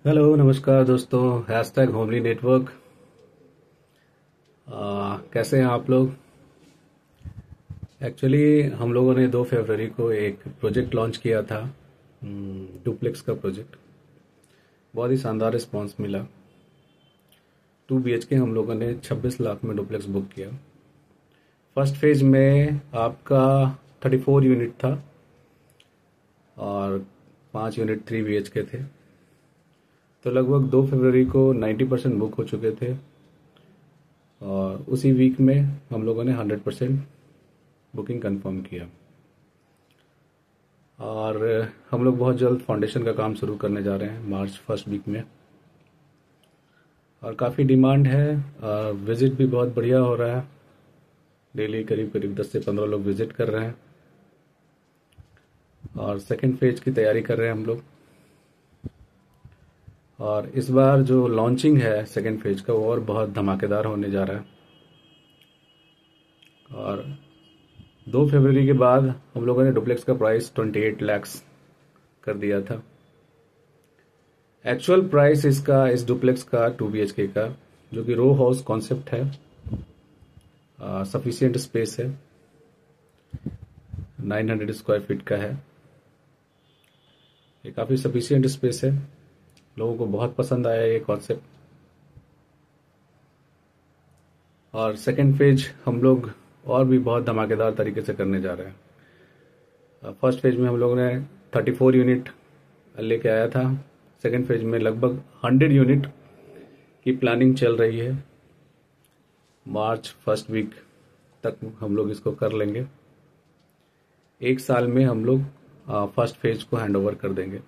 Hello नमस्कार दोस्तों। Hashtag homely network. कैसे हैं आप लोग? एक्चुअली हम लोगों ने 2 फरवरी को एक प्रोजेक्ट लॉन्च किया था, डुप्लेक्स का प्रोजेक्ट। बहुत ही शानदार रिस्पांस मिला। 2 BHK हम लोगों ने 26 लाख में डुप्लेक्स बुक किया। फर्स्ट फेज में आपका 34 यूनिट था और 5 यूनिट 3 BHK थे। तो लगभग 2 फरवरी को 90% बुक हो चुके थे और उसी वीक में हम लोगों ने 100% बुकिंग कंफर्म किया। और हम लोग बहुत जल्द फाउंडेशन का काम शुरू करने जा रहे हैं मार्च फर्स्ट वीक में। और काफ़ी डिमांड है, विज़िट भी बहुत बढ़िया हो रहा है। डेली करीब करीब 10 से 15 लोग विज़िट कर रहे हैं और सेकेंड फेज की तैयारी कर रहे हैं हम लोग। और इस बार जो लॉन्चिंग है सेकेंड फेज का वो और बहुत धमाकेदार होने जा रहा है। और 2 फरवरी के बाद हम लोगों ने डुप्लेक्स का प्राइस 28 लाख कर दिया था। एक्चुअल प्राइस इसका इस डुप्लेक्स का 2 BHK का, जो कि रो हाउस कॉन्सेप्ट है, सफिशिएंट स्पेस है, 900 स्क्वायर फीट का है। ये काफ़ी सफिशिएंट स्पेस है। लोगों को बहुत पसंद आया ये कॉन्सेप्ट। और सेकेंड फेज हम लोग और भी बहुत धमाकेदार तरीके से करने जा रहे हैं। फर्स्ट फेज में हम लोगों ने 34 यूनिट लेके आया था। सेकेंड फेज में लगभग 100 यूनिट की प्लानिंग चल रही है। मार्च फर्स्ट वीक तक हम लोग इसको कर लेंगे। 1 साल में हम लोग फर्स्ट फेज को हैंड ओवर कर देंगे।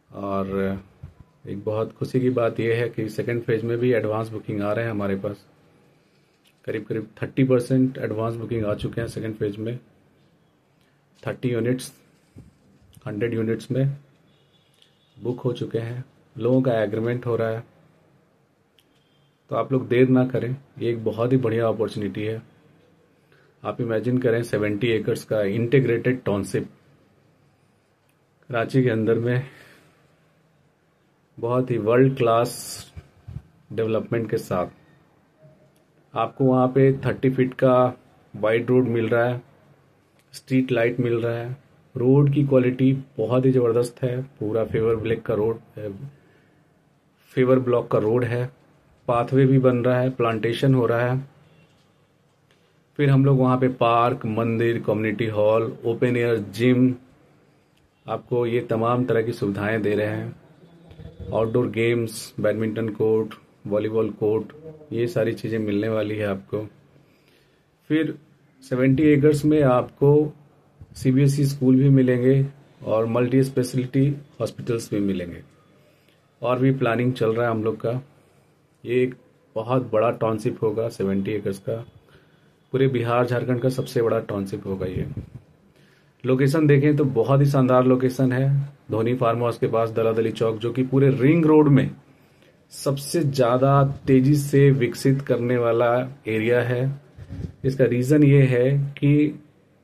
और एक बहुत खुशी की बात यह है कि सेकेंड फेज में भी एडवांस बुकिंग आ रहे हैं हमारे पास। करीब करीब 30% एडवांस बुकिंग आ चुके हैं सेकेंड फेज में। 30 यूनिट्स 100 यूनिट्स में बुक हो चुके हैं। लोगों का एग्रीमेंट हो रहा है। तो आप लोग देर ना करें, ये एक बहुत ही बढ़िया अपॉर्चुनिटी है। आप इमेजिन करें 70 एकर्स का इंटीग्रेटेड टाउनशिप रांची के अंदर में, बहुत ही वर्ल्ड क्लास डेवलपमेंट के साथ। आपको वहाँ पे 30 फीट का वाइड रोड मिल रहा है, स्ट्रीट लाइट मिल रहा है, रोड की क्वालिटी बहुत ही ज़बरदस्त है। पूरा फेवर ब्लॉक का रोड है। पाथवे भी बन रहा है, प्लांटेशन हो रहा है। फिर हम लोग वहाँ पे पार्क, मंदिर, community hall, open air gym, आपको ये तमाम तरह की सुविधाएं दे रहे हैं। Outdoor games, badminton court, volleyball court, ये सारी चीज़ें मिलने वाली है आपको। फिर 70 एकर्स में आपको CBSE स्कूल भी मिलेंगे और मल्टी स्पेशलिटी हॉस्पिटल्स भी मिलेंगे। और भी प्लानिंग चल रहा है हम लोग का। ये एक बहुत बड़ा टाउनशिप होगा 70 एकर्स का। पूरे बिहार झारखंड का सबसे बड़ा टाउनशिप होगा ये। लोकेशन देखें तो बहुत ही शानदार लोकेशन है। धोनी फार्म हाउस के पास दलादली चौक, जो कि पूरे रिंग रोड में सबसे ज्यादा तेजी से विकसित करने वाला एरिया है। इसका रीजन ये है कि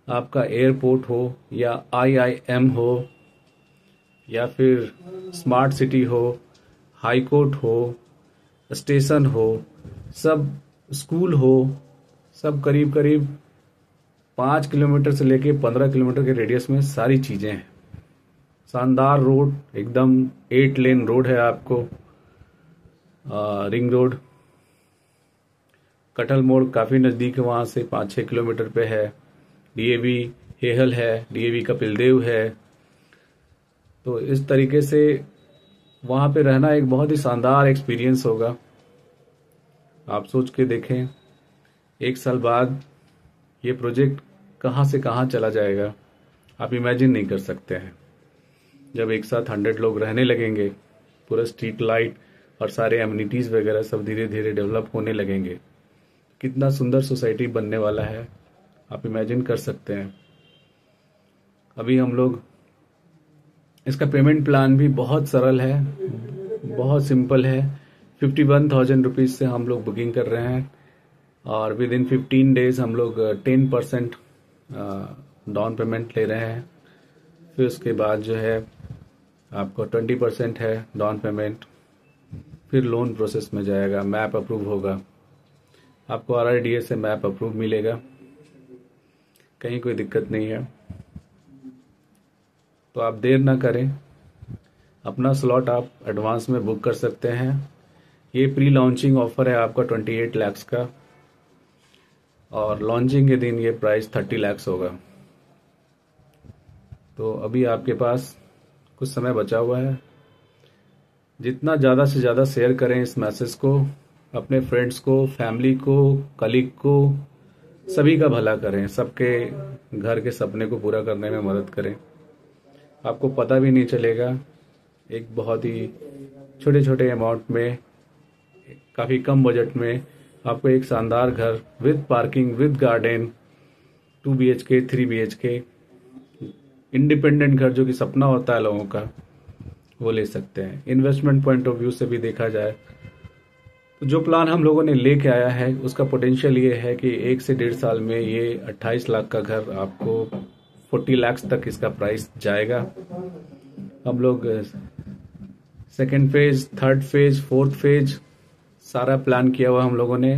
आपका एयरपोर्ट हो या IIM हो या फिर स्मार्ट सिटी हो, हाई कोर्ट हो, स्टेशन हो, सब स्कूल हो, सब करीब करीब 5 किलोमीटर से लेके 15 किलोमीटर के रेडियस में सारी चीजें हैं। शानदार रोड, एकदम 8 लेन रोड है आपको। रिंग रोड, कटहल मोड़ काफी नजदीक है, वहां से 5-6 किलोमीटर पे है। DAV हेहल है, DAV कपिलदेव है। तो इस तरीके से वहां पे रहना एक बहुत ही शानदार एक्सपीरियंस होगा। आप सोच के देखें, 1 साल बाद ये प्रोजेक्ट कहां से कहां चला जाएगा, आप इमेजिन नहीं कर सकते हैं। जब एक साथ 100 लोग रहने लगेंगे, पूरा स्ट्रीट लाइट और सारे एमिनिटीज वगैरह सब धीरे धीरे डेवलप होने लगेंगे, कितना सुंदर सोसाइटी बनने वाला है, आप इमेजिन कर सकते हैं। अभी हम लोग इसका पेमेंट प्लान भी बहुत सरल है, बहुत सिंपल है। 51,000 रुपीज से हम लोग बुकिंग कर रहे हैं और विद इन 15 डेज हम लोग 10% डाउन पेमेंट ले रहे हैं। फिर उसके बाद जो है आपको 20% है डाउन पेमेंट, फिर लोन प्रोसेस में जाएगा, मैप अप्रूव होगा, आपको RIDA से मैप अप्रूव मिलेगा, कहीं कोई दिक्कत नहीं है। तो आप देर ना करें, अपना स्लॉट आप एडवांस में बुक कर सकते हैं। ये प्री लॉन्चिंग ऑफर है आपका 28 लाख का, और लॉन्चिंग के दिन ये प्राइस 30 लाख होगा। तो अभी आपके पास कुछ समय बचा हुआ है, जितना ज़्यादा से ज़्यादा शेयर करें इस मैसेज को, अपने फ्रेंड्स को, फैमिली को, कलीग को, सभी का भला करें, सबके घर के सपने को पूरा करने में मदद करें। आपको पता भी नहीं चलेगा, एक बहुत ही छोटे छोटे अमाउंट में, काफ़ी कम बजट में आपको एक शानदार घर with parking, with garden, 2 BHK 3 BHK independent घर जो कि सपना होता है लोगों का, वो ले सकते हैं। इन्वेस्टमेंट पॉइंट ऑफ व्यू से भी देखा जाए तो जो प्लान हम लोगों ने लेके आया है उसका पोटेंशियल ये है कि 1 से 1.5 साल में ये 28 लाख का घर आपको 40 लाख तक इसका प्राइस जाएगा। हम लोग second phase, third phase, fourth phase सारा प्लान किया हुआ हम लोगों ने।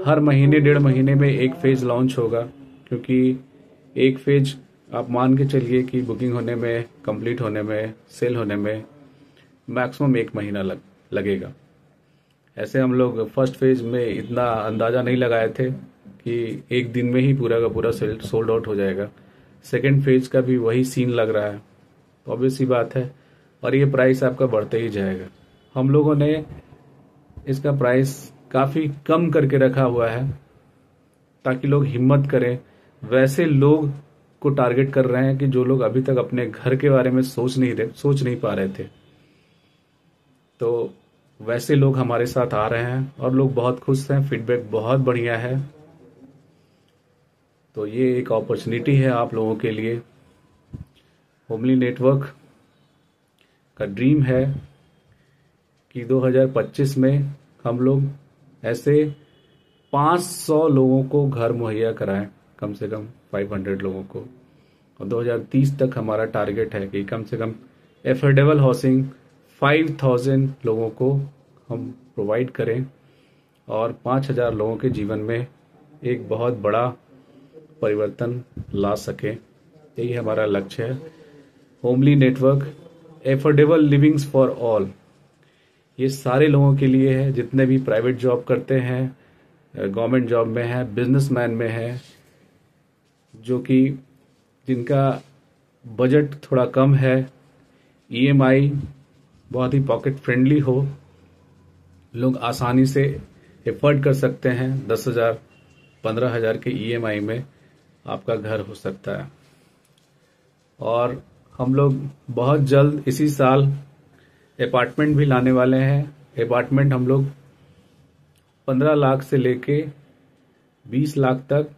हर महीने 1.5 महीने में एक फेज लॉन्च होगा, क्योंकि एक फेज आप मान के चलिए कि बुकिंग होने में, कंप्लीट होने में, सेल होने में मैक्सिमम 1 महीना लगेगा। ऐसे हम लोग फर्स्ट फेज में इतना अंदाज़ा नहीं लगाए थे कि एक दिन में ही पूरा का पूरा सोल्ड आउट हो जाएगा। सेकेंड फेज का भी वही सीन लग रहा है, तो ऑब्वियस सी बात है, और ये प्राइस आपका बढ़ते ही जाएगा। हम लोगों ने इसका प्राइस काफ़ी कम करके रखा हुआ है ताकि लोग हिम्मत करें। वैसे लोग को टारगेट कर रहे हैं कि जो लोग अभी तक अपने घर के बारे में सोच नहीं पा रहे थे, तो वैसे लोग हमारे साथ आ रहे हैं और लोग बहुत खुश हैं, फीडबैक बहुत बढ़िया है। तो ये एक अपॉर्चुनिटी है आप लोगों के लिए। होमली नेटवर्क का ड्रीम है कि 2025 में हम लोग ऐसे 500 लोगों को घर मुहैया कराएं, कम से कम 500 लोगों को, और 2030 तक हमारा टारगेट है कि कम से कम एफोर्डेबल हाउसिंग 5000 लोगों को हम प्रोवाइड करें और 5000 लोगों के जीवन में एक बहुत बड़ा परिवर्तन ला सके। यही हमारा लक्ष्य है। Homely network, affordable livings for all, ये सारे लोगों के लिए है, जितने भी प्राइवेट जॉब करते हैं, गवर्नमेंट जॉब में है, बिजनेसमैन में है, जो कि जिनका बजट थोड़ा कम है, EMI बहुत ही पॉकेट फ्रेंडली हो, लोग आसानी से एफर्ड कर सकते हैं। 10,000 15,000 के EMI में आपका घर हो सकता है। और हम लोग बहुत जल्द इसी साल अपार्टमेंट भी लाने वाले हैं। अपार्टमेंट हम लोग 15 लाख से लेके 20 लाख तक